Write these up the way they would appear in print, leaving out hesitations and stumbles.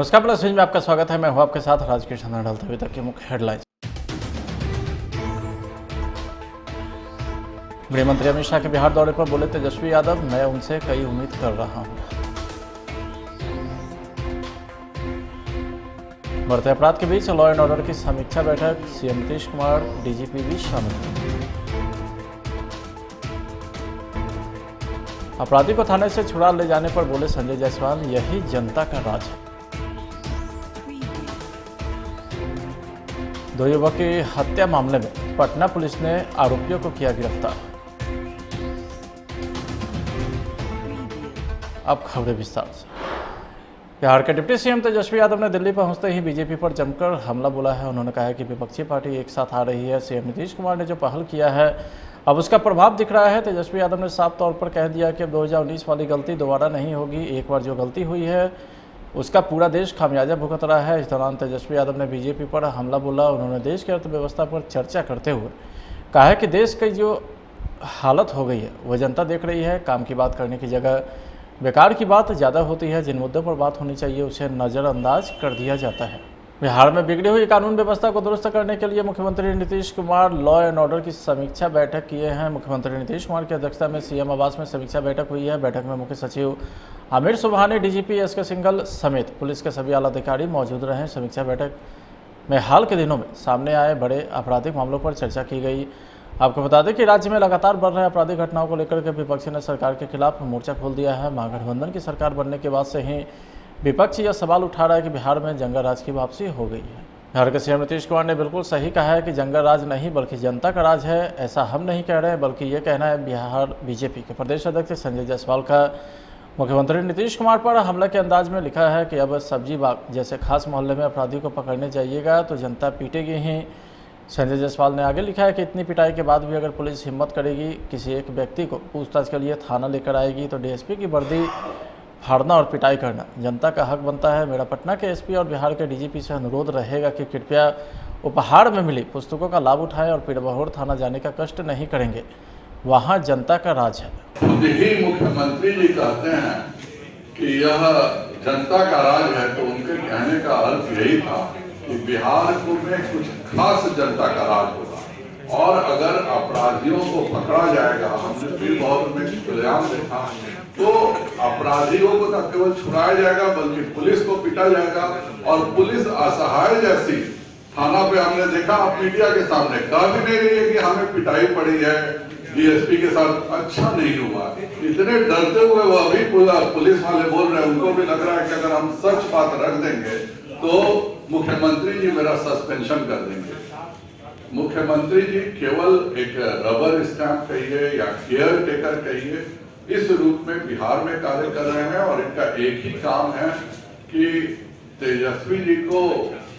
नमस्कार, plus news में आपका स्वागत है। मैं हूं आपके साथ राजकीय डालते हुए तक के मुख्य हेडलाइंस। गृह मंत्री अमित शाह के बिहार दौरे पर बोले तेजस्वी यादव, मैं उनसे कई उम्मीद कर रहा हूं। बढ़ते अपराध के बीच लॉ एंड ऑर्डर की समीक्षा बैठक, सीएम नीतीश कुमार, डीजीपी भी शामिल। अपराधी को थाने से छुड़ा ले जाने पर बोले संजय जायसवाल, यही जनता का राज है। दो युवक की हत्या मामले में पटना पुलिस ने आरोपियों को किया गिरफ्तार। अब खबरें विस्तार से। बिहार के डिप्टी सीएम तेजस्वी यादव ने दिल्ली पहुंचते ही बीजेपी पर जमकर हमला बोला है। उन्होंने कहा है कि विपक्षी पार्टी एक साथ आ रही है। सीएम नीतीश कुमार ने जो पहल किया है अब उसका प्रभाव दिख रहा है। तेजस्वी यादव ने साफ तौर पर कह दिया कि अब 2019 वाली गलती दोबारा नहीं होगी। एक बार जो गलती हुई है उसका पूरा देश खामियाजा भुगत रहा है। इस दौरान तेजस्वी यादव ने बीजेपी पर हमला बोला। उन्होंने देश की अर्थव्यवस्था पर चर्चा करते हुए कहा है कि देश की जो हालत हो गई है वह जनता देख रही है। काम की बात करने की जगह बेकार की बात ज़्यादा होती है। जिन मुद्दों पर बात होनी चाहिए उसे नज़रअंदाज कर दिया जाता है। बिहार में बिगड़ी हुई कानून व्यवस्था को दुरुस्त करने के लिए मुख्यमंत्री Nitish Kumar law and order की समीक्षा बैठक किए हैं। मुख्यमंत्री नीतीश कुमार की अध्यक्षता में सीएम आवास में समीक्षा बैठक हुई है। बैठक में मुख्य सचिव आमिर सुबहानी, डीजीपी एसके सिंघल समेत पुलिस के सभी आला अधिकारी मौजूद रहे। समीक्षा बैठक में हाल के दिनों में सामने आए बड़े आपराधिक मामलों पर चर्चा की गई। आपको बता दें कि राज्य में लगातार बढ़ रहे आपराधिक घटनाओं को लेकर के विपक्ष ने सरकार के खिलाफ मोर्चा खोल दिया है। महागठबंधन की सरकार बनने के बाद से ही विपक्ष यह सवाल उठा रहा है कि बिहार में जंगल राज की वापसी हो गई है। बिहार के सीएम नीतीश कुमार ने बिल्कुल सही कहा है कि जंगल राज नहीं बल्कि जनता का राज है। ऐसा हम नहीं कह रहे हैं बल्कि ये कहना है बिहार बीजेपी के प्रदेश अध्यक्ष संजय जायसवाल का। मुख्यमंत्री नीतीश कुमार पर हमले के अंदाज में लिखा है कि अब सब्जी बाग जैसे खास मोहल्ले में अपराधी को पकड़ने जाइएगा तो जनता पीटेगी ही। संजय जायसवाल ने आगे लिखा है कि इतनी पिटाई के बाद भी अगर पुलिस हिम्मत करेगी किसी एक व्यक्ति को पूछताछ के लिए थाना लेकर आएगी तो डीएसपी की वर्दी फाड़ना और पिटाई करना जनता का हक बनता है। मेरा पटना के एसपी और बिहार के डीजीपी से अनुरोध रहेगा कि कृपया उपहार में मिली पुस्तकों का लाभ उठाएं और पीरबहोर थाना जाने का कष्ट नहीं करेंगे। वहां जनता का राज है। खुद ही मुख्यमंत्री जी कहते हैं कि यह जनता का राज है, तो उनके कहने का अर्थ यही था कि बिहार में कुछ खास जनता का राज होगा और अगर अपराधियों को पकड़ा जाएगा, हमने भी बहुत में खुलेआम देखा, तो अपराधियों को न केवल छुड़ाया जाएगा बल्कि पुलिस को पीटा जाएगा और पुलिस असहाय जैसी थाना पे हमने देखा। आप मीडिया के सामने कह भी नहीं रही है कि हमें पिटाई पड़ी है, डीएसपी के साथ अच्छा नहीं हुआ। इतने डरते हुए वो अभी पुलिस वाले बोल रहे हैं, उनको भी लग रहा है कि अगर हम सच बात रख देंगे तो मुख्यमंत्री जी मेरा सस्पेंशन कर देंगे। मुख्यमंत्री जी केवल एक रबर स्टैंप कहिए या केयर टेकर कहिए, इस रूप में बिहार में कार्य कर रहे हैं और इनका एक ही काम है कि तेजस्वी जी को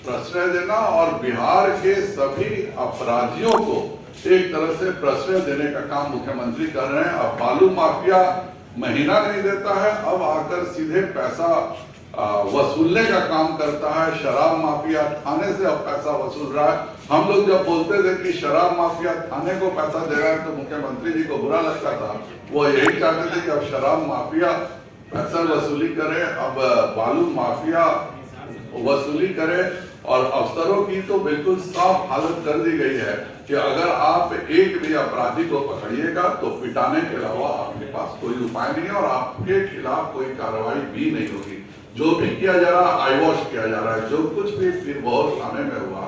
प्रश्रय देना और बिहार के सभी अपराधियों को एक तरह से प्रश्रय देने का काम मुख्यमंत्री कर रहे हैं। अब बालू माफिया महीना नहीं देता है, अब आकर सीधे पैसा वसूलने का काम करता है। शराब माफिया थाने से अब पैसा वसूल रहा है। हम लोग जब बोलते थे कि शराब माफिया थाने को पैसा दे रहा है तो मुख्यमंत्री जी को बुरा लगता था। वो यही चाहते थे कि अब शराब माफिया पैसा वसूली करे, अब बालू माफिया वसूली करे। और अफसरों की तो बिल्कुल साफ हालत कर दी गई है कि अगर आप एक भी अपराधी को पकड़िएगा तो पिटाने के अलावा आपके पास कोई उपाय नहीं है और आपके खिलाफ कोई कार्रवाई भी नहीं होगी। जो भी किया जा रहा है आई वॉश किया जा रहा है। जो कुछ भी पीरबहोर थाने में हुआ,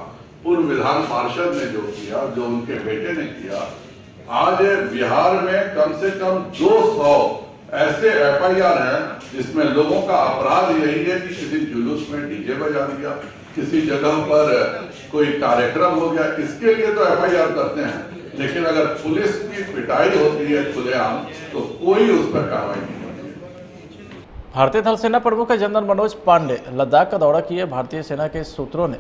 पूर्व विधान पार्षद ने जो किया, जो उनके बेटे ने किया, आज बिहार में कम से कम 200 ऐसे एफआईआर हैं जिसमें लोगों का अपराध यही है कि किसी जुलूस में डीजे बजा दिया, किसी जगह पर कोई कार्यक्रम हो गया, इसके लिए तो एफआईआर करते हैं। लेकिन अगर पुलिस की पिटाई होती है खुलेआम तो कोई उस पर कार्रवाई नहीं होती है। भारतीय थल सेना प्रमुख जनरल मनोज पांडे लद्दाख का दौरा किए। भारतीय सेना के सूत्रों ने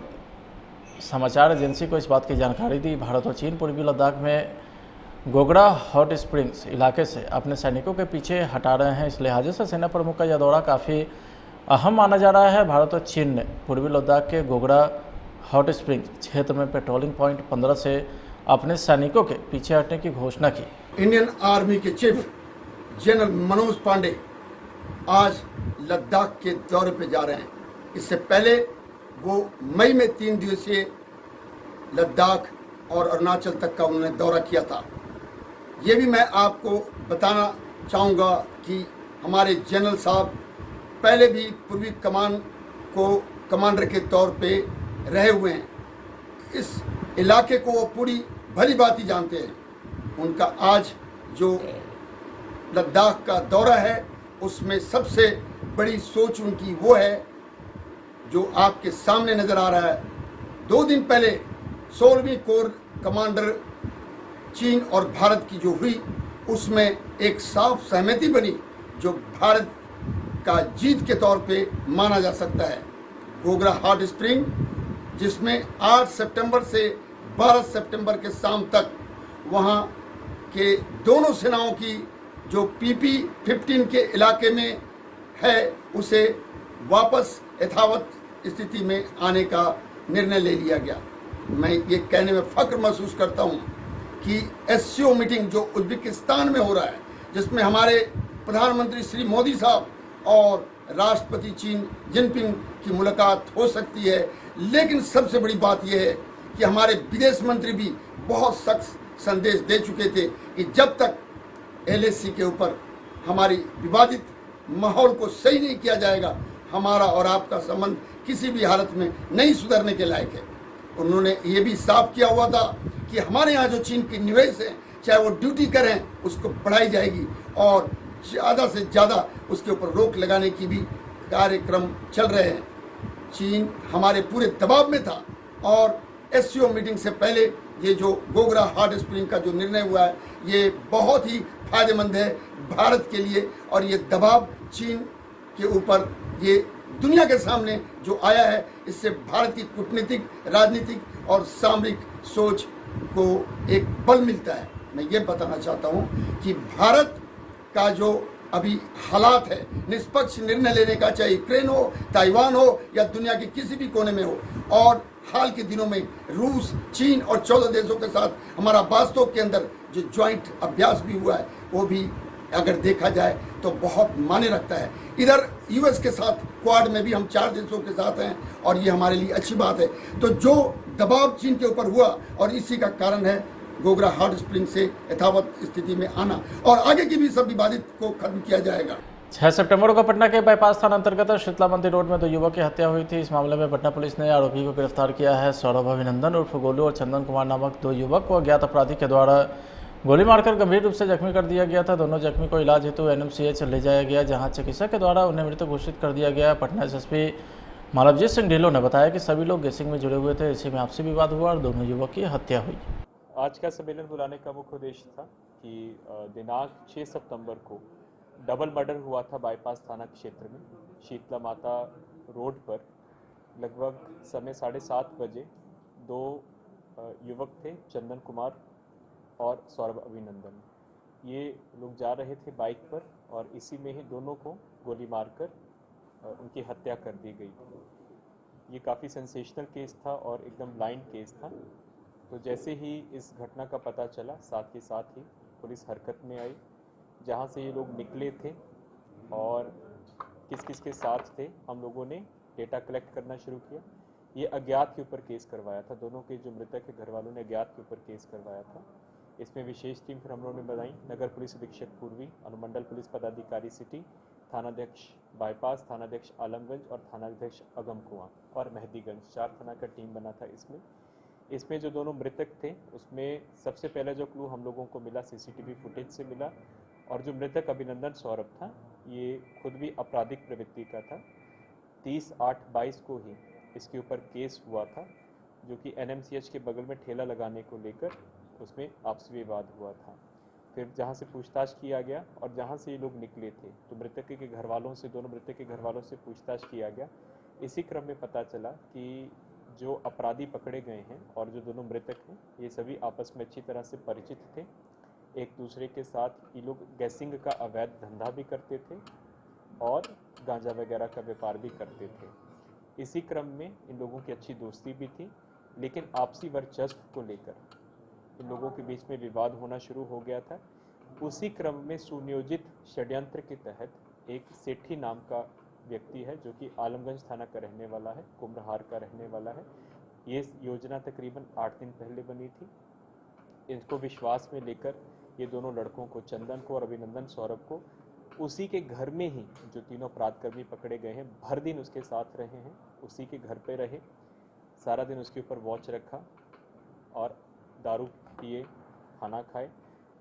समाचार एजेंसी को इस बात की जानकारी दी। भारत और चीन पूर्वी लद्दाख में गोगड़ा हॉट स्प्रिंग्स इलाके से अपने सैनिकों के पीछे हटा रहे हैं। इस लिहाजे से सेना प्रमुख का यह दौरा काफ़ी अहम माना जा रहा है। भारत और चीन ने पूर्वी लद्दाख के गोगड़ा हॉट स्प्रिंग्स क्षेत्र में पेट्रोलिंग पॉइंट 15 से अपने सैनिकों के पीछे हटने की घोषणा की। इंडियन आर्मी के चीफ जनरल मनोज पांडे आज लद्दाख के दौरे पे जा रहे हैं। इससे पहले वो मई में 3 दिवसीय लद्दाख और अरुणाचल तक का उन्होंने दौरा किया था। ये भी मैं आपको बताना चाहूँगा कि हमारे जनरल साहब पहले भी पूर्वी कमान को कमांडर के तौर पे रहे हुए हैं। इस इलाके को वो पूरी भली भांति जानते हैं। उनका आज जो लद्दाख का दौरा है उसमें सबसे बड़ी सोच उनकी वो है जो आपके सामने नज़र आ रहा है। 2 दिन पहले 16वीं कोर कमांडर चीन और भारत की जो हुई उसमें एक साफ सहमति बनी जो भारत का जीत के तौर पे माना जा सकता है। गोगरा हॉट स्प्रिंग जिसमें 8 सितंबर से 12 सितंबर के शाम तक वहाँ के दोनों सेनाओं की जो PP-15 के इलाके में है उसे वापस यथावत स्थिति में आने का निर्णय ले लिया गया। मैं ये कहने में फख्र महसूस करता हूँ कि SCO मीटिंग जो उज्बेकिस्तान में हो रहा है जिसमें हमारे प्रधानमंत्री श्री मोदी साहब और राष्ट्रपति चीन जिनपिंग की मुलाकात हो सकती है, लेकिन सबसे बड़ी बात यह है कि हमारे विदेश मंत्री भी बहुत सख्त संदेश दे चुके थे कि जब तक LAC के ऊपर हमारी विवादित माहौल को सही नहीं किया जाएगा हमारा और आपका संबंध किसी भी हालत में नहीं सुधरने के लायक है। उन्होंने ये भी साफ किया हुआ था कि हमारे यहाँ जो चीन की निवेश है चाहे वो ड्यूटी करें उसको बढ़ाई जाएगी और ज़्यादा से ज़्यादा उसके ऊपर रोक लगाने की भी कार्यक्रम चल रहे हैं। चीन हमारे पूरे दबाव में था और SCO मीटिंग से पहले ये जो गोगरा हॉट स्प्रिंग का जो निर्णय हुआ है ये बहुत ही फायदेमंद है भारत के लिए और ये दबाव चीन के ऊपर ये दुनिया के सामने जो आया है इससे भारत की कूटनीतिक राजनीतिक और सामरिक सोच को एक बल मिलता है। मैं ये बताना चाहता हूँ कि भारत का जो अभी हालात है निष्पक्ष निर्णय लेने का चाहे यूक्रेन हो ताइवान हो या दुनिया के किसी भी कोने में हो और हाल के दिनों में रूस चीन और 14 देशों के साथ हमारा वास्तव के अंदर जो ज्वाइंट अभ्यास भी हुआ है वो भी अगर देखा जाए तो बहुत मायने रखता है। इधर US के साथ क्वाड में भी हम 4 देशों के साथ हैं और ये हमारे लिए अच्छी बात है। तो जो दबाव चीन के ऊपर हुआ और इसी का कारण है गोगरा हॉट स्प्रिंग से यथावत स्थिति में आना और आगे की भी सब विवादित को खत्म किया जाएगा। 6 सितंबर को पटना के बाईपास थाना अंतर्गत शीतला मंदिर रोड में 2 युवक की हत्या हुई थी। इस मामले में पटना पुलिस ने आरोपी को गिरफ्तार किया है। सौरभ अभिनंदन उर्फ गोलू और चंदन कुमार नामक 2 युवक को अज्ञात अपराधी के द्वारा गोली मारकर गंभीर रूप से जख्मी कर दिया गया था। दोनों जख्मी को इलाज हेतु NMCH ले जाया गया जहां चिकित्सक के द्वारा उन्हें मृत घोषित कर दिया गया। पटना SSP मालवजीत सिंह ढिल्लों ने बताया कि सभी लोग गैसिंग में जुड़े हुए थे। इसी में आपसी विवाद हुआ और दोनों युवक की हत्या हुई। आज का सम्मेलन बुलाने का मुख्य उद्देश्य था कि दिनांक 6 सितंबर को डबल मर्डर हुआ था बाईपास थाना क्षेत्र में शीतला माता रोड पर। लगभग समय 7:30 बजे 2 युवक थे, चंदन कुमार और सौरभ अभिनंदन। ये लोग जा रहे थे बाइक पर और इसी में ही दोनों को गोली मारकर उनकी हत्या कर दी गई। ये काफ़ी सेंसेशनल केस था और एकदम ब्लाइंड केस था। तो जैसे ही इस घटना का पता चला साथ ही पुलिस हरकत में आई। जहाँ से ये लोग निकले थे और किस किस के साथ थे हम लोगों ने डेटा कलेक्ट करना शुरू किया। ये अज्ञात के ऊपर केस करवाया था। दोनों के जो मृतक के घर वालों ने अज्ञात के ऊपर केस करवाया था। इसमें विशेष टीम फिर हम लोगों ने बनाई। नगर पुलिस अधीक्षक पूर्वी, अनुमंडल पुलिस पदाधिकारी सिटी, थानाध्यक्ष बाईपास, थानाध्यक्ष आलमगंज और थानाध्यक्ष अगम कुआं और मेहदीगंज 4 थाना का टीम बना था। इसमें जो दोनों मृतक थे उसमें सबसे पहला जो क्लू हम लोगों को मिला CCTV फुटेज से मिला और जो मृतक अभिनंदन सौरभ था ये खुद भी आपराधिक प्रवृत्ति का था। 30/8/22 को ही इसके ऊपर केस हुआ था जो कि NMCH के बगल में ठेला लगाने को लेकर उसमें आपसी विवाद हुआ था। फिर जहाँ से पूछताछ किया गया और जहाँ से ये लोग निकले थे तो मृतक के घर वालों से, दोनों मृतक के घर वालों से पूछताछ किया गया। इसी क्रम में पता चला कि जो अपराधी पकड़े गए हैं और जो दोनों मृतक हैं ये सभी आपस में अच्छी तरह से परिचित थे। एक दूसरे के साथ ये लोग गैसिंग का अवैध धंधा भी करते थे और गांजा वगैरह का व्यापार भी करते थे। इसी क्रम में इन लोगों की अच्छी दोस्ती भी थी, लेकिन आपसी वर्चस्व को लेकर इन लोगों के बीच में विवाद होना शुरू हो गया था। उसी क्रम में सुनियोजित षड्यंत्र के तहत एक सेठी नाम का व्यक्ति है जो कि आलमगंज थाना का रहने वाला है, कुम्हरार का रहने वाला है। ये योजना तकरीबन 8 दिन पहले बनी थी। इनको विश्वास में लेकर ये दोनों लड़कों को, चंदन को और अभिनंदन सौरभ को, उसी के घर में ही जो तीनों अपराधकर्मी पकड़े गए हैं, भर दिन उसके साथ रहे हैं, उसी के घर पे रहे, सारा दिन उसके ऊपर वॉच रखा और दारू पिए, खाना खाए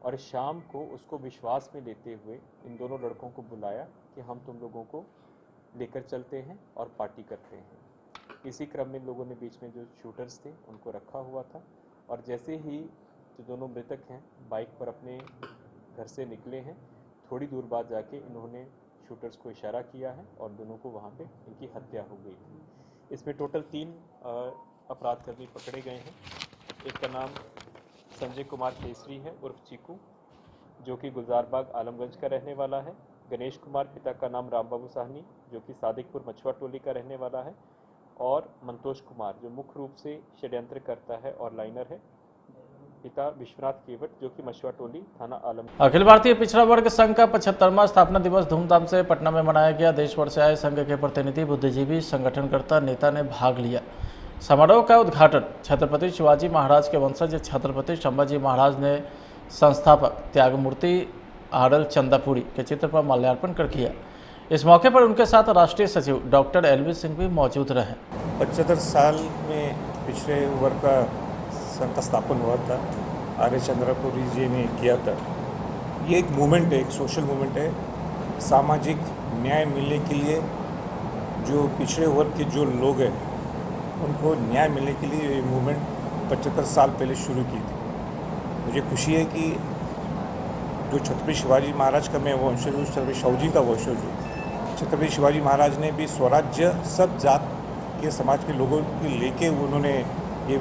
और शाम को उसको विश्वास में लेते हुए इन दोनों लड़कों को बुलाया कि हम तुम लोगों को लेकर चलते हैं और पार्टी करते हैं। इसी क्रम में लोगों ने बीच में जो शूटर्स थे उनको रखा हुआ था और जैसे ही जो दोनों मृतक हैं बाइक पर अपने घर से निकले हैं, थोड़ी दूर बाद जाके इन्होंने शूटर्स को इशारा किया है और दोनों को वहाँ पे इनकी हत्या हो गई थी। इसमें टोटल 3 अपराधकर्मी पकड़े गए हैं। एक का नाम संजय कुमार केसरी है उर्फ चीकू, जो कि गुलजारबाग आलमगंज का रहने वाला है। गणेश कुमार, पिता का नाम रामबाबू साहनी, जो कि सादिकपुर मछुआ टोली का रहने वाला है। और मंतोष कुमार, जो मुख्य रूप से षड्यंत्र करता है और लाइनर है, पिता विश्वनाथ केवट, जो कि मछुआ टोली थाना आलम। अखिल भारतीय पिछड़ा वर्ग संघ का 75वां स्थापना दिवस धूमधाम से पटना में मनाया गया। देश भर से आए संघ के प्रतिनिधि, बुद्धिजीवी, संगठनकर्ता, नेता ने भाग लिया। समारोह का उद्घाटन छत्रपति शिवाजी महाराज के वंशज छत्रपति संभाजी महाराज ने संस्थापक त्यागमूर्ति आरएल चंदापुरी के चित्र पर माल्यार्पण कर किया। इस मौके पर उनके साथ राष्ट्रीय सचिव डॉक्टर एलवी सिंह भी मौजूद रहे। 75 साल में पिछड़े वर्ग का संघ का स्थापन हुआ था, आर एल चंद्रपुरी जी ने किया था। ये एक मूवमेंट है, एक सोशल मूवमेंट है। सामाजिक न्याय मिलने के लिए जो पिछड़े वर्ग के जो लोग हैं उनको न्याय मिलने के लिए ये मूवमेंट 75 साल पहले शुरू की थी। मुझे खुशी है कि जो छत्रपति शिवाजी महाराज का मैं वंशज हूँ, छत्रपति शिवाजी का वंशज हूँ। छत्रपति शिवाजी महाराज ने भी स्वराज्य सब जात के समाज के लोगों को लेके उन्होंने ये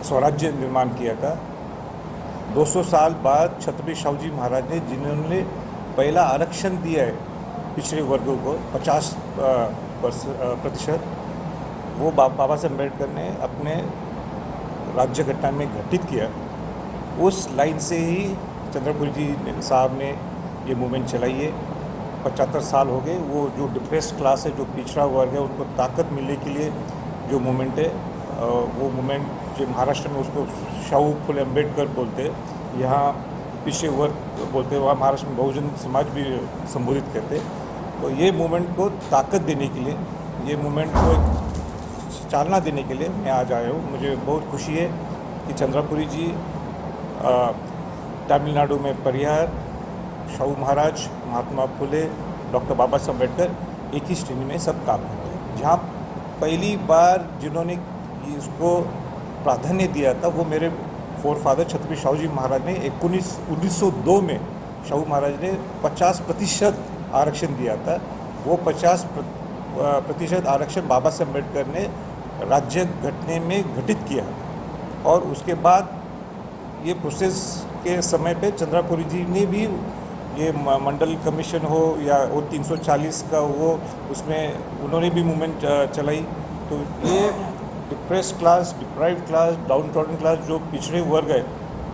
स्वराज्य निर्माण किया था। 200 साल बाद छत्रपति शिवाजी महाराज ने जिन्होंने पहला आरक्षण दिया है पिछड़े वर्गों को 50%, वो बाबा साहब अम्बेडकर ने अपने राज्य घटना में घटित किया। उस लाइन से ही चंद्रपुरी जी साहब ने ये मूवमेंट चलाई है। 75 साल हो गए। वो जो डिप्रेस्ड क्लास है, जो पिछड़ा वर्ग है, उनको ताकत मिलने के लिए जो मूवमेंट है, वो मूवमेंट जो महाराष्ट्र में उसको शाहू फुले अम्बेडकर बोलते हैं, यहाँ पिछड़े वर्ग बोलते हैं, वहाँ महाराष्ट्र में बहुजन समाज भी संबोधित करते हैं। तो ये मूवमेंट को ताकत देने के लिए, ये मूवमेंट को एक चालना देने के लिए मैं आज आया हूँ। मुझे बहुत खुशी है कि चंद्रपुरी जी तमिलनाडु में परिहार, शाहू महाराज, महात्मा फुले, डॉक्टर बाबा साहब अम्बेडकर एक ही श्रेणी में सब काम करते हैं। जहाँ पहली बार जिन्होंने इसको प्राधान्य दिया था वो मेरे फोरफादर छत्रपति शिवाजी महाराज ने 1902 में शाहू महाराज ने 50% आरक्षण दिया था। वो 50% आरक्षण बाबा साहब अम्बेडकर ने राज्य घटने में घटित किया और उसके बाद ये प्रोसेस के समय पे चंद्रपुरी जी ने भी ये मंडल कमीशन हो या वो 340 का वो, उसमें उन्होंने भी मूवमेंट चलाई। तो ये depressed class, deprived class, down trodden class, जो पिछड़े वर्ग है,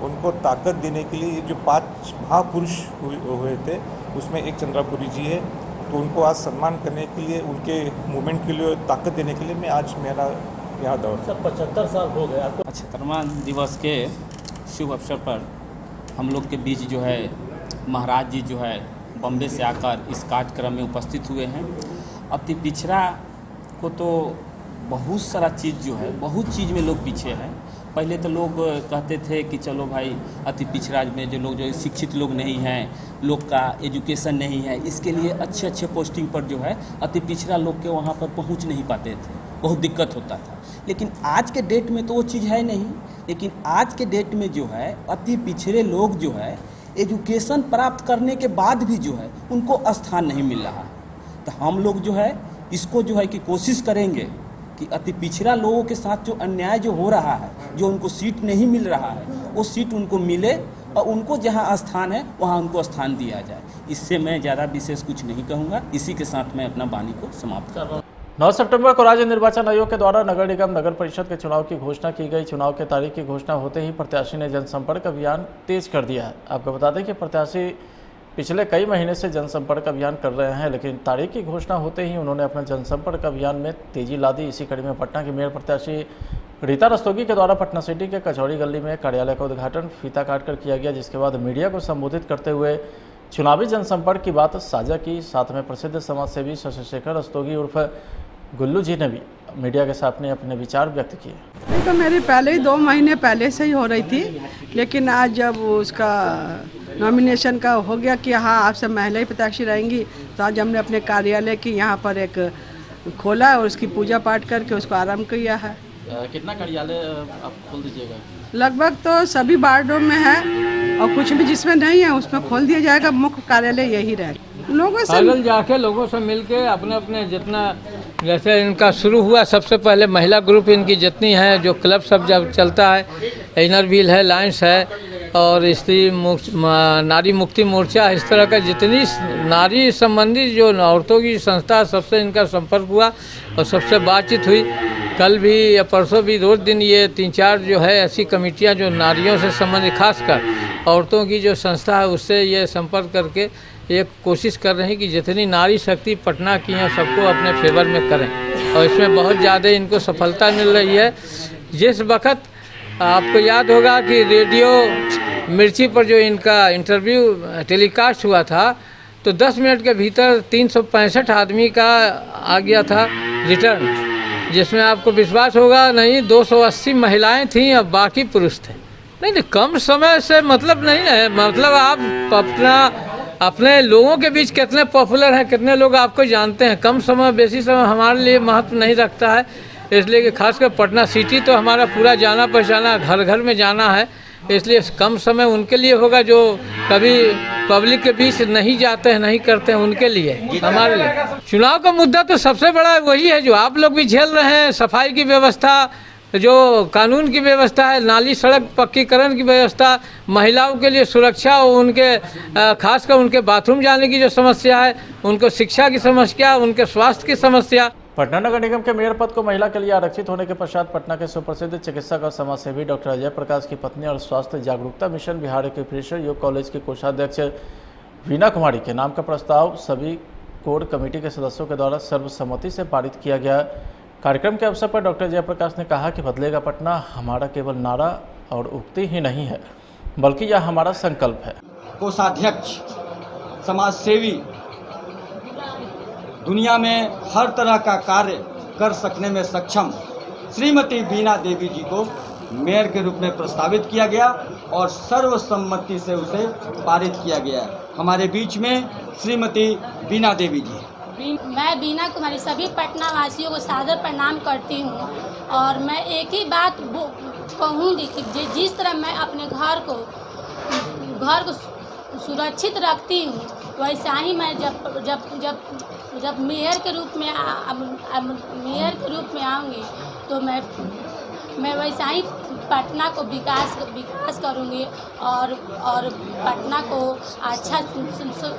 उनको ताकत देने के लिए जो 5 महापुरुष हुए थे उसमें एक चंद्रपुरी जी है। तो उनको आज सम्मान करने के लिए, उनके मूवमेंट के लिए ताकत देने के लिए मैं आज मेरा यहाँ दौर। सर 75 साल हो गए आपको। 75वां दिवस के शुभ अवसर पर हम लोग के बीच जो है महाराज जी जो है बॉम्बे से आकर इस कार्यक्रम में उपस्थित हुए हैं। अति पिछड़ा को तो बहुत सारा चीज़ जो है, बहुत चीज़ में लोग पीछे हैं। पहले तो लोग कहते थे कि चलो भाई अति पिछड़ा में जो लोग जो शिक्षित लोग नहीं हैं, लोग का एजुकेशन नहीं है, इसके लिए अच्छे अच्छे पोस्टिंग पर जो है अति पिछड़ा लोग के वहाँ पर पहुँच नहीं पाते थे, बहुत दिक्कत होता था। लेकिन आज के डेट में तो वो चीज़ है नहीं। लेकिन आज के डेट में जो है अति पिछड़े लोग जो है एजुकेशन प्राप्त करने के बाद भी जो है उनको स्थान नहीं मिल रहा है। तो हम लोग जो है इसको जो है कि कोशिश करेंगे कि अति पिछड़ा लोगों के साथ जो अन्याय जो हो रहा है, जो उनको सीट नहीं मिल रहा है, वो सीट उनको मिले और उनको जहां स्थान है वहां उनको स्थान दिया जाए। इससे मैं ज़्यादा विशेष कुछ नहीं कहूँगा। इसी के साथ मैं अपना वाणी को समाप्त कर रहा हूँ। 9 सितंबर को राज्य निर्वाचन आयोग के द्वारा नगर निगम नगर परिषद के चुनाव की घोषणा की गई। चुनाव के तारीख की घोषणा होते ही प्रत्याशी ने जनसंपर्क अभियान तेज कर दिया है। आपको बता दें कि प्रत्याशी पिछले कई महीने से जनसंपर्क अभियान कर रहे हैं, लेकिन तारीख की घोषणा होते ही उन्होंने अपना जनसंपर्क अभियान में तेजी ला दी। इसी कड़ी में पटना की मेयर प्रत्याशी रीता रस्तोगी के द्वारा पटना सिटी के कचौड़ी गली में कार्यालय का उद्घाटन फीता काटकर किया गया, जिसके बाद मीडिया को संबोधित करते हुए चुनावी जनसंपर्क की बात साझा की। साथ में प्रसिद्ध समाजसेवी शशि शेखर रस्तोगी उर्फ गुल्लू जी ने भी मीडिया के सामने अपने विचार व्यक्त किए। नहीं तो मेरी पहले ही 2 महीने पहले से ही हो रही थी, लेकिन आज जब उसका नॉमिनेशन का हो गया कि हाँ आप सब महिला ही प्रत्याशी रहेंगी, तो आज हमने अपने कार्यालय की यहाँ पर एक खोला और उसकी पूजा पाठ करके उसको आरंभ किया है। कितना कार्यालय आप खोल दीजिएगा? लगभग तो सभी वार्डों में है और कुछ भी जिसमें नहीं है उसमें खोल दिया जाएगा। मुख्य कार्यालय यही रहेगा। लोगों से जाके लोगों से मिलके अपने अपने जितना, जैसे इनका शुरू हुआ सबसे पहले महिला ग्रुप इनकी जितनी है, जो क्लब सब जब चलता है, इनर व्हील है, लायंस है और नारी मुक्ति मोर्चा, इस तरह का जितनी नारी संबंधी जो औरतों की संस्था, सबसे इनका संपर्क हुआ और सबसे बातचीत हुई। कल भी या परसों भी रोज दिन ये 3-4 जो है ऐसी कमेटियां जो नारियों से संबंधित, खासकर औरतों की जो संस्था है उससे ये संपर्क करके एक कोशिश कर रहे हैं कि जितनी नारी शक्ति पटना की हैं सबको अपने फेवर में करें, और इसमें बहुत ज़्यादा इनको सफलता मिल रही है। जिस वक्त आपको याद होगा कि रेडियो मिर्ची पर जो इनका इंटरव्यू टेलीकास्ट हुआ था, तो 10 मिनट के भीतर 365 आदमी का आ गया था रिटर्न, जिसमें आपको विश्वास होगा नहीं 280 महिलाएं थीं और बाकी पुरुष थे। नहीं, कम समय से मतलब नहीं है, मतलब आप अपने लोगों के बीच कितने पॉपुलर हैं, कितने लोग आपको जानते हैं। कम समय बेसी समय हमारे लिए महत्व नहीं रखता है, इसलिए कि खासकर पटना सिटी तो हमारा पूरा जाना पहचाना, घर घर में जाना है, इसलिए कम समय उनके लिए होगा जो कभी पब्लिक के बीच नहीं जाते हैं, नहीं करते हैं, उनके लिए, हमारे लिए। चुनाव का मुद्दा तो सबसे बड़ा वही है जो आप लोग भी झेल रहे हैं, सफाई की व्यवस्था, जो कानून की व्यवस्था है, नाली सड़क पक्कीकरण की व्यवस्था, महिलाओं के लिए सुरक्षा और उनके खासकर उनके बाथरूम जाने की जो समस्या है, उनको शिक्षा की समस्या, उनके स्वास्थ्य की समस्या। पटना नगर निगम के मेयर पद को महिला के लिए आरक्षित होने के पश्चात पटना के सुप्रसिद्ध चिकित्सक और समाजसेवी डॉक्टर अजय प्रकाश की पत्नी और स्वास्थ्य जागरूकता मिशन बिहार एक्यूप्रेशर योग कॉलेज के कोषाध्यक्ष वीना कुमारी के नाम का प्रस्ताव सभी कोर कमेटी के सदस्यों के द्वारा सर्वसम्मति से पारित किया गया। कार्यक्रम के अवसर पर डॉक्टर जयप्रकाश ने कहा कि बदलेगा पटना हमारा केवल नारा और उक्ति ही नहीं है, बल्कि यह हमारा संकल्प है। कोषाध्यक्ष, समाजसेवी, दुनिया में हर तरह का कार्य कर सकने में सक्षम श्रीमती वीना देवी जी को मेयर के रूप में प्रस्तावित किया गया और सर्वसम्मति से उसे पारित किया गया। हमारे बीच में श्रीमती वीना देवी जी। मैं वीना कुमारी सभी पटना वासियों को सादर प्रणाम करती हूँ और मैं एक ही बात कहूँगी कि जिस तरह मैं अपने घर को सुरक्षित रखती हूँ, वैसा ही मैं जब मेयर के रूप में आऊँगी तो मैं वैसा ही पटना को विकास करूँगी और पटना को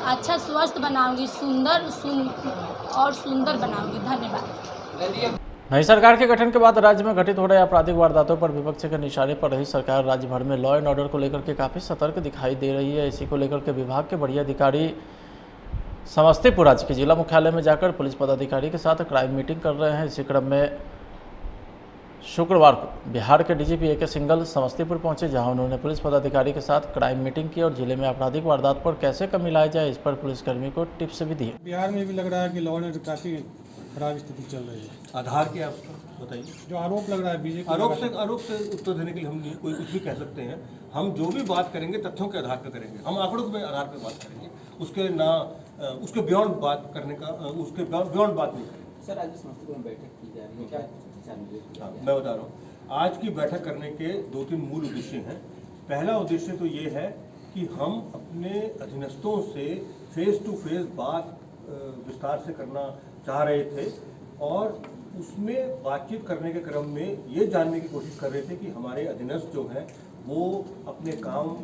अच्छा स्वस्थ बनाऊँगी, सुंदर बनाऊँगी। धन्यवाद। नई सरकार के गठन के बाद राज्य में घटित हो रहे आपराधिक वारदातों पर विपक्ष के निशाने पर रही सरकार राज्य भर में लॉ एंड ऑर्डर को लेकर के काफ़ी सतर्क दिखाई दे रही है। इसी को लेकर के विभाग के बड़े अधिकारी समस्तीपुर राज्य के जिला मुख्यालय में जाकर पुलिस पदाधिकारी के साथ क्राइम मीटिंग कर रहे हैं। इसी क्रम में शुक्रवार को बिहार के डीजीपी ए के सिंघल समस्तीपुर पहुंचे, जहां उन्होंने पुलिस पदाधिकारी के साथ क्राइम मीटिंग की और जिले में आपराधिक वारदात पर कैसे कमी लाई जाए इस पर पुलिसकर्मी को टिप्स भी दिए। बिहार में भी लग रहा है कि लॉ एंड ऑर्डर काफ़ी खराब स्थिति चल रही है। आधार के आप बताइए, जो आरोप लग रहा है बीजेपी, आरोप से उत्तर देने के लिए हम कोई कुछ भी कह सकते हैं। हम जो भी बात करेंगे तथ्यों के आधार पर करेंगे, हम आंकड़ों के आधार पर बात करेंगे, उसके बियॉन्ड बात करने का, उसके बियॉन्ड बात नहीं करेंगे। सर, आज समस्तीपुर में बैठक की जा रही है, क्या? मैं बता रहा हूँ, आज की बैठक करने के 2-3 मूल उद्देश्य हैं। पहला उद्देश्य तो ये है कि हम अपने अधीनस्थों से फेस टू फेस बात विस्तार से करना चाह रहे थे और उसमें बातचीत करने के क्रम में ये जानने की कोशिश कर रहे थे कि हमारे अधीनस्थ जो हैं वो अपने काम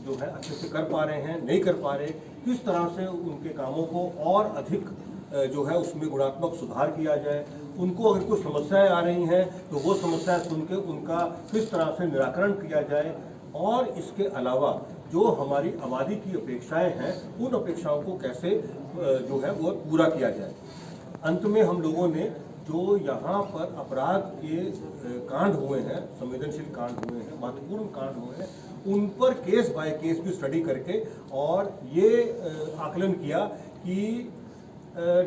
जो है अच्छे से कर पा रहे हैं, नहीं कर पा रहे, किस तरह से उनके कामों को और अधिक जो है उसमें गुणात्मक सुधार किया जाए। उनको अगर कोई समस्याएं आ रही हैं तो वो समस्याएं सुन के उनका किस तरह से निराकरण किया जाए। और इसके अलावा जो हमारी आबादी की अपेक्षाएं हैं उन अपेक्षाओं को कैसे जो है वो पूरा किया जाए। अंत में हम लोगों ने जो यहाँ पर अपराध के कांड हुए हैं, संवेदनशील कांड हुए हैं, महत्वपूर्ण कांड हुए हैं, उन पर केस बाय केस भी स्टडी करके और ये आकलन किया कि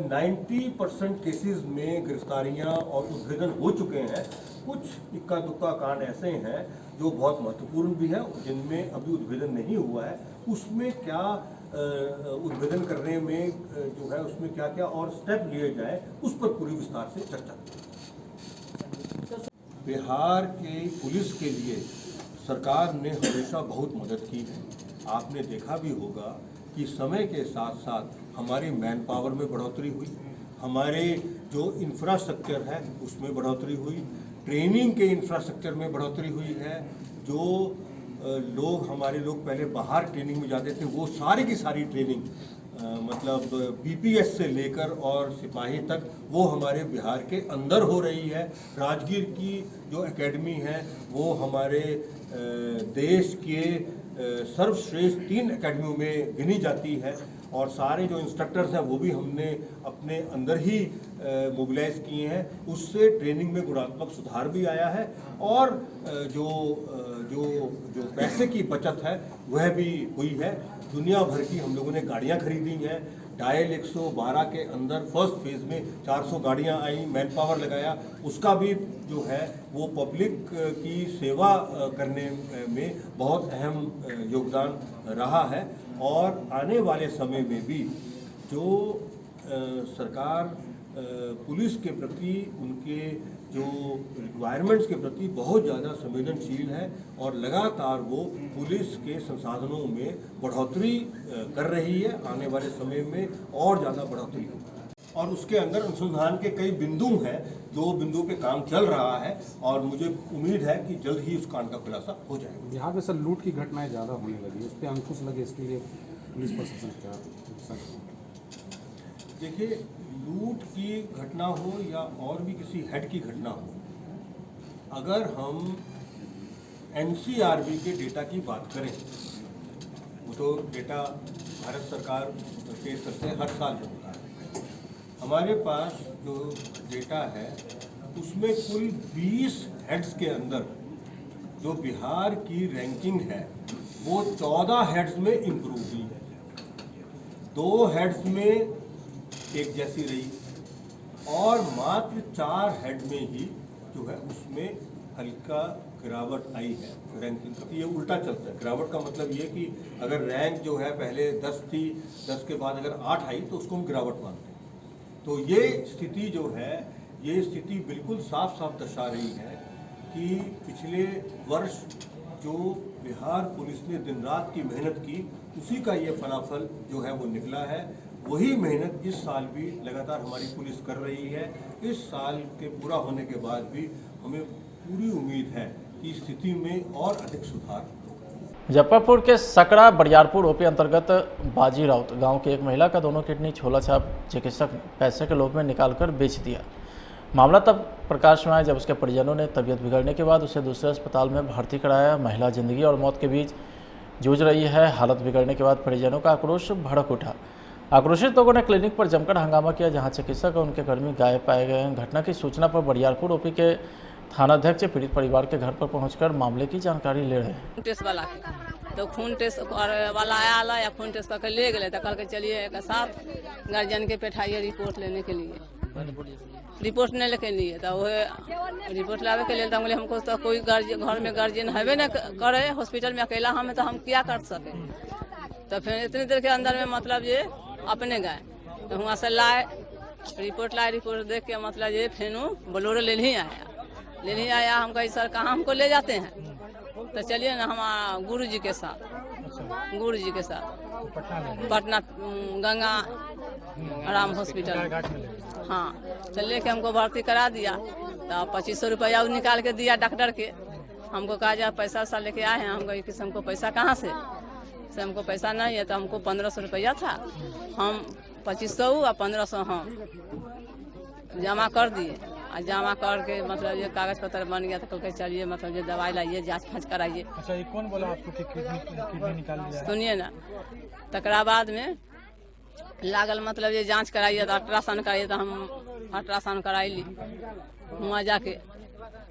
90% केसेस में गिरफ्तारियां और उद्भेदन हो चुके हैं। कुछ इक्का दुक्का कांड ऐसे हैं जो बहुत महत्वपूर्ण भी है, जिनमें अभी उद्भेदन नहीं हुआ है। उसमें क्या उद्भेदन करने में जो है उसमें क्या क्या और स्टेप लिए जाए, उस पर पूरी विस्तार से चर्चा की। बिहार के पुलिस के लिए सरकार ने हमेशा बहुत मदद की है। आपने देखा भी होगा कि समय के साथ साथ हमारे मैन पावर में बढ़ोतरी हुई, हमारे जो इंफ्रास्ट्रक्चर है उसमें बढ़ोतरी हुई, ट्रेनिंग के इंफ्रास्ट्रक्चर में बढ़ोतरी हुई है। जो हमारे लोग पहले बाहर ट्रेनिंग में जाते थे, वो सारी की सारी ट्रेनिंग मतलब बीपीएस से लेकर और सिपाही तक वो हमारे बिहार के अंदर हो रही है। राजगीर की जो एकेडमी है वो हमारे देश के सर्वश्रेष्ठ 3 एकेडमियों में गिनी जाती है और सारे जो इंस्ट्रक्टर्स हैं वो भी हमने अपने अंदर ही मोबिलाइज किए हैं। उससे ट्रेनिंग में गुणात्मक सुधार भी आया है और जो पैसे की बचत है वह भी हुई है। दुनिया भर की हम लोगों ने गाड़ियां खरीदी हैं। डायल 112 के अंदर फर्स्ट फेज में 400 गाड़ियां आई, मैन पावर लगाया, उसका भी जो है वो पब्लिक की सेवा करने में बहुत अहम योगदान रहा है। और आने वाले समय में भी जो सरकार पुलिस के प्रति उनके जो रिक्वायरमेंट्स के प्रति बहुत ज़्यादा संवेदनशील है और लगातार वो पुलिस के संसाधनों में बढ़ोतरी कर रही है। आने वाले समय में और ज़्यादा बढ़ोतरी होगी और उसके अंदर अनुसंधान के कई बिंदु हैं, जो बिंदु पे काम चल रहा है और मुझे उम्मीद है कि जल्द ही उस कांड का खुलासा हो जाएगा। बिहार में सर लूट की घटनाएं ज़्यादा होने लगी, उस पर अंकुश लगे, इसके लिए पुलिस प्रशासन क्या? देखिए, लूट की घटना हो या और भी किसी हेड की घटना हो, अगर हम एनसीआरबी के डेटा की बात करें, वो तो डेटा भारत सरकार के स्तर से हर साल होता है। हमारे पास जो डेटा है उसमें कुल 20 हेड्स के अंदर जो बिहार की रैंकिंग है वो 14 हेड्स में इम्प्रूव हुई है। 2 हेड्स में एक जैसी रही और मात्र 4 हेड में ही जो है उसमें हल्का गिरावट आई है रैंकिंग का। ये उल्टा चलता है। गिरावट का मतलब ये कि अगर रैंक जो है पहले 10 थी, 10 के बाद अगर 8 आई तो उसको हम गिरावट मानते हैं। तो ये स्थिति जो है, ये स्थिति बिल्कुल साफ साफ दर्शा रही है कि पिछले वर्ष जो बिहार पुलिस ने दिन रात की मेहनत की, उसी का ये फलाफल जो है वो निकला है। वही मेहनत इस साल भी लगातार हमारी पुलिस कर रही है। इस साल के पूरा होने के बाद भी हमें पूरी उम्मीद है कि स्थिति में और अधिक सुधार। मुजफ्फरपुर के सकरा बरियारपुर ओपी अंतर्गत बाजी राउत गांव की एक महिला का दोनों किडनी छोला छाप चिकित्सक पैसे के लोभ में निकालकर बेच दिया। मामला तब प्रकाश में आया जब उसके परिजनों ने तबीयत बिगड़ने के बाद उसे दूसरे अस्पताल में भर्ती कराया। महिला जिंदगी और मौत के बीच जूझ रही है। हालत बिगड़ने के बाद परिजनों का आक्रोश भड़क उठा। आक्रोशित लोगों ने क्लिनिक पर जमकर हंगामा किया, जहां चिकित्सक और उनके कर्मी गायब पाए गए हैं। घटना की सूचना पर बरियारपुर ओपी के थानाध्यक्ष पीड़ित परिवार के घर पर पहुंचकर मामले की जानकारी ले रहे हैं। टेस्ट वाला तो खून टेस्ट वाला आया या खून टेस्ट करके ले गए तो कल के चलिए एक साथ गार्जियन के बैठाइए रिपोर्ट लेने के लिए। रिपोर्ट नहीं लेके लिए तो वह रिपोर्ट लावे के लिए तो बोले हमको तो कोई गार्जियन घर में गार्जियन है न करे, हॉस्पिटल में अकेला हम तो हम क्या कर सके। तो फिर इतनी देर के अंदर में मतलब ये अपने गए तो वहाँ से लाए रिपोर्ट देख के मतलब ये फिर बोलोरो ले नहीं आया। हम कही सर कहाँ हमको ले जाते हैं, तो चलिए ना हम गुरु जी के साथ पटना गंगा राम हॉस्पिटल, हाँ तो लेके हमको भर्ती करा दिया। तो 2500 रुपया निकाल के दिया डॉक्टर के। हमको कहा जाए पैसा लेके आए हैं। हम कही कि हमको पैसा कहाँ से हमको पैसा नहीं है। तो हमको 1500 रुपया था, हम 2500 और 1500 हम जमा कर दिए। जमा करके मतलब ये कागज पत्र बन गया तो कल के चलिए मतलब ये दवाई लाइए जांच फाँच कराइए। अच्छा, ये कौन बोला आपको कि किडनी निकाल लिया है? सुनिए ना, तकरा बाद में लागल मतलब ये जांच कराइए तो अल्ट्रासाउंड कराइए तो हम अल्ट्रासाउंड कराइली वहाँ जाके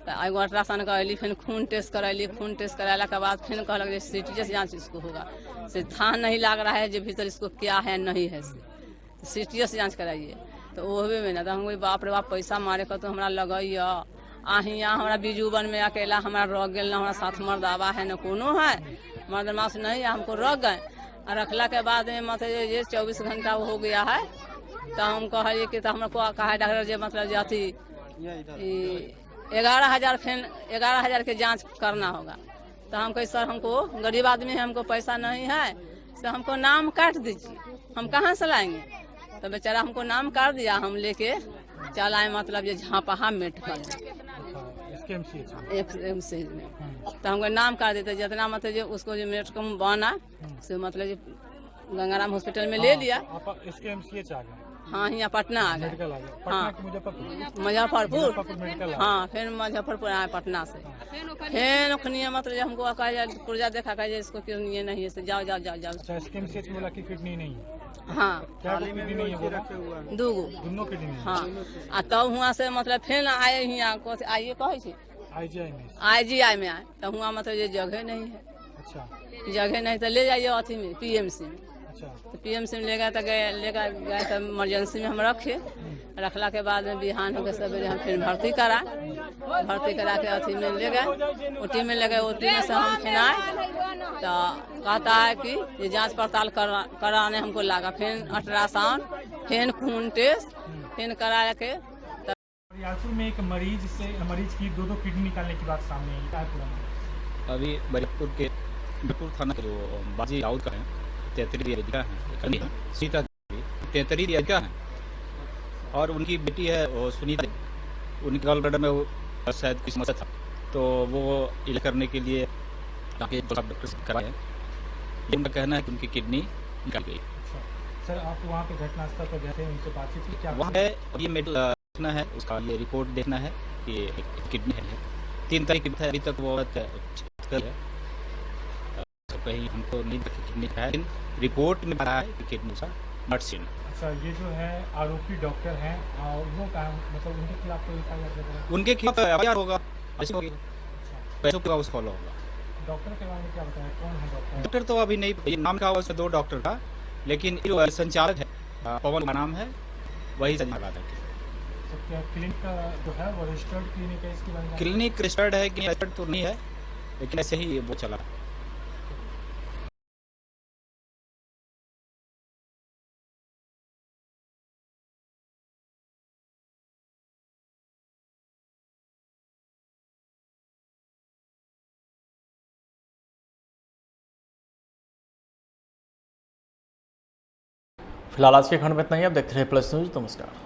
तो एगो अल्ट्रासाउंड करैली, फिर खून टेस्ट करैली, खून टेस्ट कराने के बाद फिर कहलक जे सीटी से जांच इसको होगा, से था नहीं लग रहा है जो भीतर इसको क्या है नहीं है, से सीटी से जांच कराइए। तो ओहबे में ना तो हम बाप रे बाप पैसा मारे का तो हमारा लगैए आही यहाँ हमारा बिजुबन में अकेला हमारा रह गए ना, हमारा साथ मर्दावा है न कोनो है, मर्द मास नहीं है, हमको रख गए। और रखला के बाद में मतलब ये 24 घंटा हो गया है तो हम कहलिए कि तो हमको कहा डॉक्टर जो मतलब जो अथी 11,000 फिर 11,000 के जांच करना होगा। तो हम कहे सर हमको गरीब आदमी है, हमको पैसा नहीं है, तो हमको नाम काट दीजिए, हम कहाँ से लाएंगे। तो बेचारा हमको नाम काट दिया, हम लेके चल आए मतलब ये झापहा मेडिकल एमसीएच में। तो हमको नाम काट देते जितना मतलब जो उसको जो मेडिकल बना से मतलब जो गंगाराम हॉस्पिटल में ले लिया। एमसीएच आ गया? हाँ, यहाँ पटना आ गया। हाँ, मुजफ्फरपुर। हाँ, फिर मुजफ्फरपुर आए पटना से। फिर ओखनिए मतलब हमको कहा पुर्जा देखा कहा इसको किडनी नहीं है, जाओ जाओ जाओ जाओ। अच्छा, एमसीएच में बोला कि किडनी नहीं है? हाँ, क्या किडनी नहीं है? दूगो, दोनों किडनी। हाँ, तब वहाँ से मतलब फिर आए यहाँ आइए कहे IGI में आए तो वहाँ मतलब ये जगह नहीं है। अच्छा, जगह नहीं तो ले जाइए अथी में PMC में। अच्छा, तो PMC में ले गए तो गए तो इमरजेंसी में हम रखे, रखला के बाद में बिहान होकर सवेरे हम फिर भर्ती करा के अथी में ले गए, OT में ले गए। OT में से हम फिर आए तो कहता है कि ये जांच पड़ताल कराने हमको लगा, फिर अल्ट्रासाउंड, फिर खून टेस्ट, फिर करा के। बरियारपुर में एक मरीज की दो किडनी निकालने की बात सामने आई, क्या है पूरा? अभी बरियारपुर थाना के जो बाजी राउत का है 33 एज का है, सीता 33 एज का है और उनकी बेटी है वो सुनीता, उनके गॉल ब्लैडर में वो शायद कुछ समस्या था तो वो इलाज करने के लिए डॉक्टर से कराए हैं। ये उनका कहना है कि उनकी किडनी निकल गई। सर, आप वहाँ पे घटनास्थल पर गए थे, उनसे बातचीत की क्या? वहाँ है ये देखना है, उसका ये रिपोर्ट देखना है कि किडनी है। 3 तारीख की अभी तक वो कहीं हमको नहीं किडनी का है, रिपोर्ट में बताया है कि किडनी का मर्सिन। अच्छा, ये जो है आरोपी डॉक्टर हैं वो का मतलब उनके खिलाफ कोई एफआईआर? उनके खिलाफ एफआईआर होगा, पैसों का उस फॉलो होगा। डॉक्टर के बारे में क्या बताया, कौन है डॉक्टर? डॉक्टर तो अभी नहीं, नाम का वैसे 2 डॉक्टर का, लेकिन जो संचालक है पवन का नाम है, वही संचालक है। क्लिनिक का जो है वो रजिस्टर्ड क्लिनिक है, इसके बारे में? क्लिनिक रजिस्टर्ड है कि रजिस्टर्ड तो नहीं है, लेकिन ऐसे ही वो चला। फिलहाल आज के खंड में इतना ही। अब देखते रहिए प्लस न्यूज। नमस्कार।